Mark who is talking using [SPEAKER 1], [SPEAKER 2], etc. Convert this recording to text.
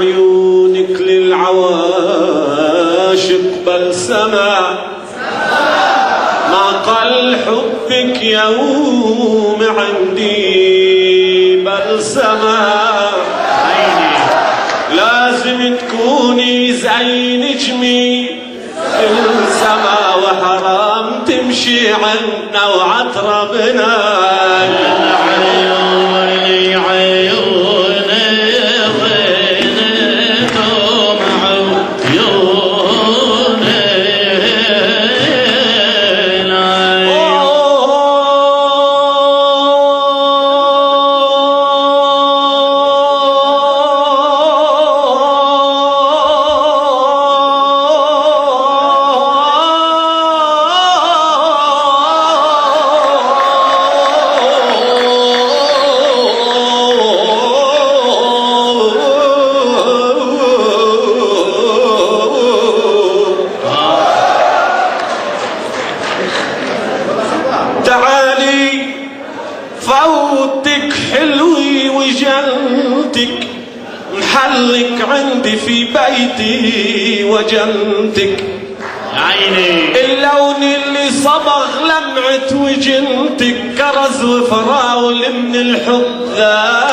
[SPEAKER 1] عيونك للعواشق بلسمة ما قل حبك يوم عندي بلسمة عيني لازم تكوني زي نجمي السما وحرام تمشي عنا وعتربنا تعالي فوتك حلوي وجنتك محلك عندي في بيتي وجنتك عيني اللون اللي صبغ لمعة وجنتك كرز وفراول من الحب ذا